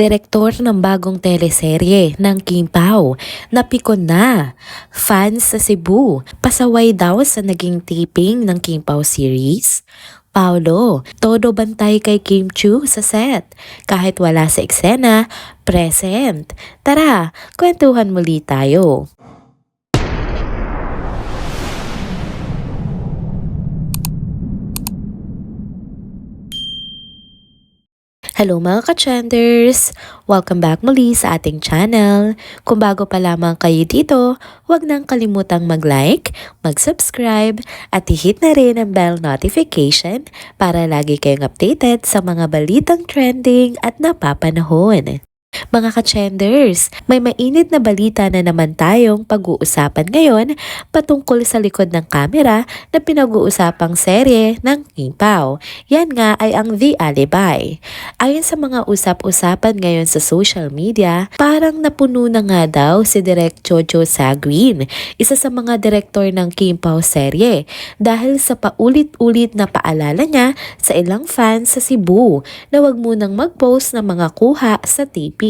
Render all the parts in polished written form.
Direktor ng bagong teleserye ng Kim Pao, napikon na. Fans sa Cebu, pasaway daw sa naging taping ng Kim Pao series. Paolo, todo bantay kay Kim Chu sa set. Kahit wala sa eksena, present. Tara, kwentuhan muli tayo. Hello mga ka-trenders! Welcome back muli sa ating channel. Kung bago pa lamang kayo dito, huwag nang kalimutang mag-like, mag-subscribe, at i-hit na rin ang bell notification para lagi kayong updated sa mga balitang trending at napapanahon. Mga ka-trenders, may mainit na balita na naman tayong pag-uusapan ngayon patungkol sa likod ng kamera na pinag-uusapang serye ng Kim Pao. Yan nga ay ang The Alibi. Ayon sa mga usap-usapan ngayon sa social media, parang napuno na nga daw si Direk Jojo Saguin, isa sa mga direktor ng Kim Pao serye, dahil sa paulit-ulit na paalala niya sa ilang fans sa Cebu na wag munang mag-post ng mga kuha sa taping.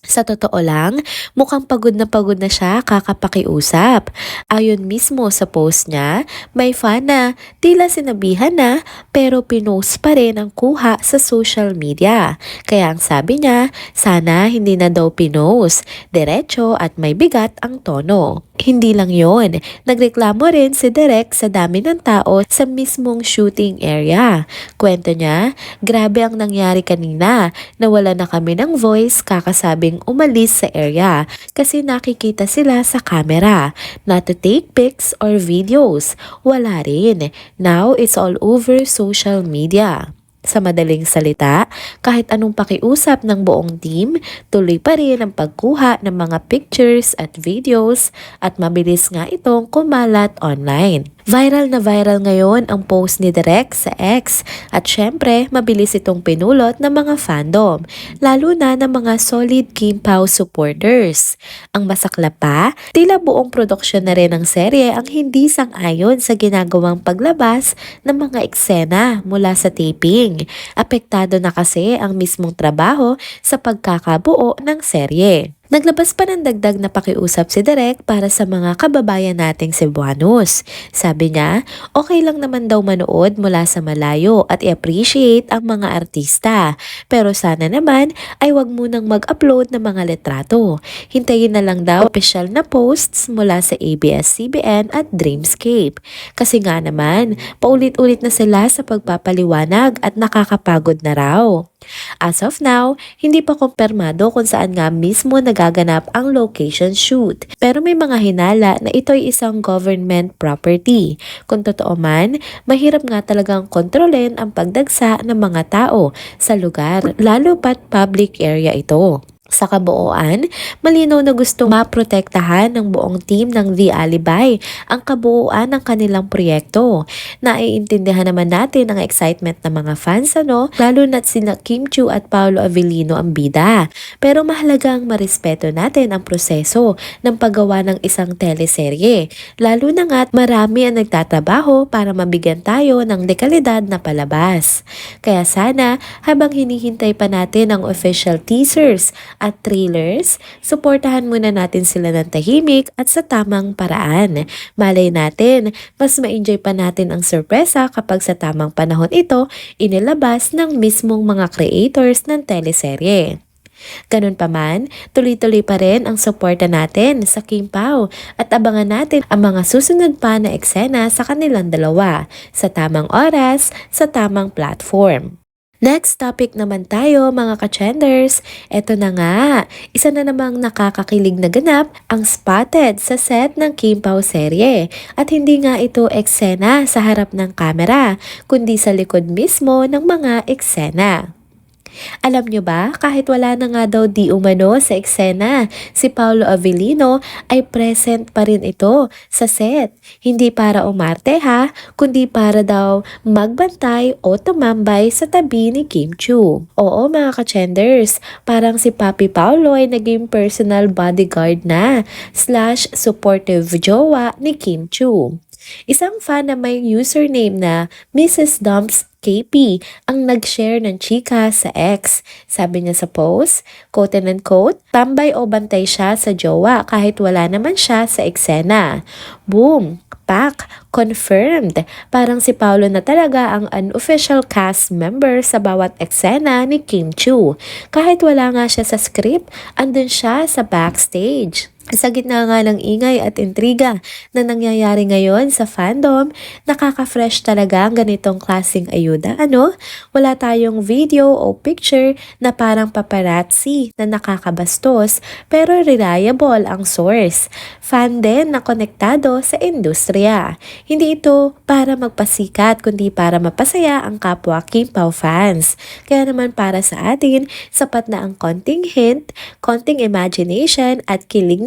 Sa totoo lang, mukhang pagod na siya kakapakiusap. Ayon mismo sa post niya, may fan na tila sinabihan na pero pinost pa rin ang kuha sa social media. Kaya ang sabi niya, sana hindi na daw pinost, diretso at may bigat ang tono. Hindi lang yon, nagreklamo rin si Direk sa dami ng tao sa mismong shooting area. Kwento niya, grabe ang nangyari kanina, nawala na kami ng voice kakasabing umalis sa area kasi nakikita sila sa camera. Not to take pics or videos, wala rin. Now it's all over social media. Sa madaling salita, kahit anong pakiusap ng buong team, tuloy pa rin ang pagkuha ng mga pictures at videos at mabilis nga itong kumalat online. Viral na viral ngayon ang post ni Direk sa X at syempre mabilis itong pinulot ng mga fandom, lalo na ng mga solid Kim Pao supporters. Ang masakla pa, tila buong produksyon na rin ng serye ang hindi sang-ayon sa ginagawang paglabas ng mga eksena mula sa taping. Apektado na kasi ang mismong trabaho sa pagkakabuo ng serye. Naglabas pa ng dagdag na pakiusap si Direk para sa mga kababayan nating Cebuanos. Sabi niya, okay lang naman daw manood mula sa malayo at i-appreciate ang mga artista. Pero sana naman ay wag munang mag-upload ng mga litrato. Hintayin na lang daw official na posts mula sa ABS-CBN at Dreamscape. Kasi nga naman, paulit-ulit na sila sa pagpapaliwanag at nakakapagod na raw. As of now, hindi pa kumpirmado kung saan nga mismo nagaganap ang location shoot. Pero may mga hinala na ito'y isang government property. Kung totoo man, mahirap nga talagang kontrolin ang pagdagsa ng mga tao sa lugar, lalo pat public area ito. Sa kabuuan, malinaw na gusto maprotektahan ng buong team ng The Alibi ang kabuuan ng kanilang proyekto. Naiintindihan naman natin ang excitement ng mga fans, lalo na't sina Kim Chu at Paolo Avellino ang bida. Pero mahalagang marespeto natin ang proseso ng paggawa ng isang teleserye, lalo na nga't marami ang nagtatrabaho para mabigyan tayo ng dekalidad na palabas. Kaya sana, habang hinihintay pa natin ang official teasers at trailers, suportahan muna natin sila ng tahimik at sa tamang paraan. Malay natin, mas ma-enjoy pa natin ang sorpresa kapag sa tamang panahon ito inilabas ng mismong mga creators ng teleserye. Ganun pa man, tuloy-tuloy pa rin ang suporta natin sa Kim Pao at abangan natin ang mga susunod pa na eksena sa kanilang dalawa sa tamang oras, sa tamang platform. Next topic naman tayo mga ka-trenders. Eto na nga, isa na namang nakakakilig na ganap ang spotted sa set ng Kim Pao serye. At hindi nga ito eksena sa harap ng kamera, kundi sa likod mismo ng mga eksena. Alam nyo ba, kahit wala na nga daw di umano sa eksena, si Paolo Avellino ay present pa rin ito sa set. Hindi para umarte kundi para daw magbantay o tumambay sa tabi ni Kim Chu. Oo mga ka-trenders, parang si Papi Paolo ay naging personal bodyguard na / supportive jowa ni Kim Chu. Isang fan na may username na Mrs. Dumps KP ang nag-share ng chika sa ex. Sabi niya sa post, quote and unquote, tambay o bantay siya sa jowa kahit wala naman siya sa eksena. Boom! Pak! Confirmed! Parang si Paolo na talaga ang unofficial cast member sa bawat eksena ni Kim Chiu. Kahit wala nga siya sa script, andun siya sa backstage. Sa gitna nga ng ingay at intriga na nangyayari ngayon sa fandom, nakaka-fresh talaga ang ganitong klaseng ayuda, ano? Wala tayong video o picture na parang paparazzi na nakakabastos pero reliable ang source. Fan din na konektado sa industriya. Hindi ito para magpasikat kundi para mapasaya ang kapwa Kim Pao fans. Kaya naman para sa atin, sapat na ang konting hint, konting imagination at kilig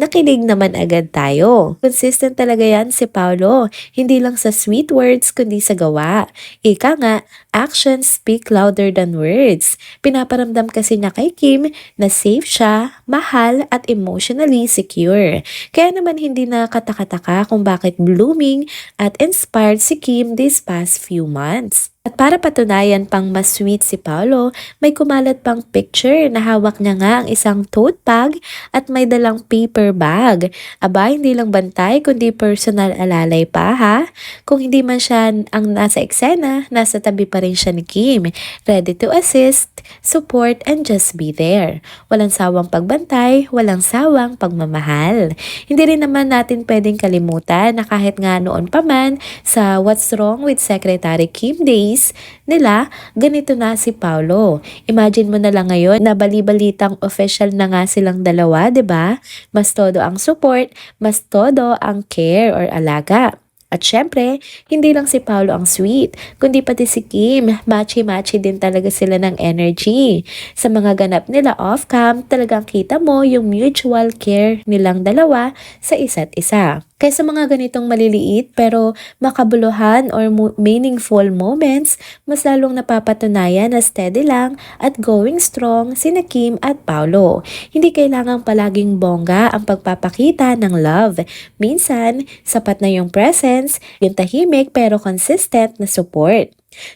naman agad tayo. Consistent talaga yan si Paolo, hindi lang sa sweet words kundi sa gawa. Ika nga, actions speak louder than words. Pinaparamdam kasi niya kay Kim na safe siya, mahal at emotionally secure. Kaya naman hindi na katakataka kung bakit blooming at inspired si Kim these past few months. At para patunayan pang mas sweet si Paolo, may kumalat pang picture na hawak niya nga ang isang tote bag at may dalang paper bag. Aba, hindi lang bantay kundi personal alalay pa ha. Kung hindi man siya ang nasa eksena, nasa tabi pa rin siya ni Kim. Ready to assist, support, and just be there. Walang sawang pagbantay, walang sawang pagmamahal. Hindi rin naman natin pwedeng kalimutan na kahit nga noon pa man sa What's Wrong with Secretary Kim Days nila, ganito na si Paolo. Imagine mo na lang ngayon na bali-balitang official na nga silang dalawa, 'di ba? Mas todo ang support, mas todo ang care or alaga. At syempre, hindi lang si Paolo ang sweet, kundi pati si Kim, matchy-matchy din talaga sila ng energy. Sa mga ganap nila off-cam, talagang kita mo yung mutual care nilang dalawa sa isa't isa. Kaya sa mga ganitong maliliit pero makabuluhan or meaningful moments, mas lalong napapatunayan na steady lang at going strong sina Kim at Paolo. Hindi kailangang palaging bongga ang pagpapakita ng love. Minsan, sapat na yung presence, yung tahimik pero consistent na support.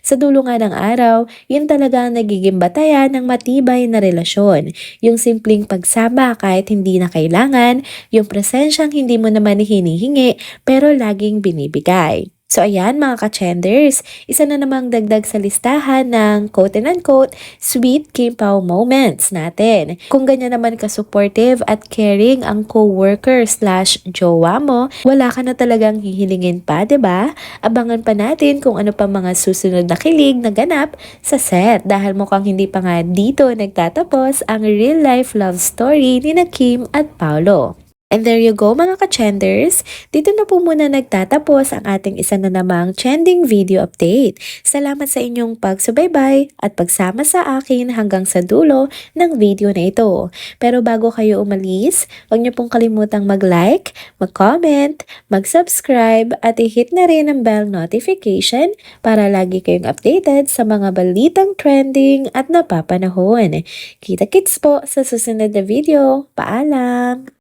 Sa dulo nga ng araw, yun talaga ang nagiging batayan ng matibay na relasyon. Yung simpleng pagsama kahit hindi na kailangan, yung presensyang hindi mo naman hinihingi pero laging binibigay. So ayan mga ka-chenders, isa na namang dagdag sa listahan ng quote and unquote sweet Kim Pao moments natin. Kung ganyan naman ka-supportive at caring ang co-worker / jowa mo, wala ka na talagang hihilingin pa, 'di ba? Abangan pa natin kung ano pa mga susunod na kilig na ganap sa set dahil mukhang hindi pa nga dito nagtatapos ang real life love story ni na Kim at Paolo. And there you go mga ka-chenders, dito na po muna nagtatapos ang ating isa na namang trending video update. Salamat sa inyong pagsubaybay at pagsama sa akin hanggang sa dulo ng video na ito. Pero bago kayo umalis, huwag niyo pong kalimutang mag-like, mag-comment, mag-subscribe at i-hit na rin ang bell notification para lagi kayong updated sa mga balitang trending at napapanahon. Kita-kits po sa susunod na video. Paalam!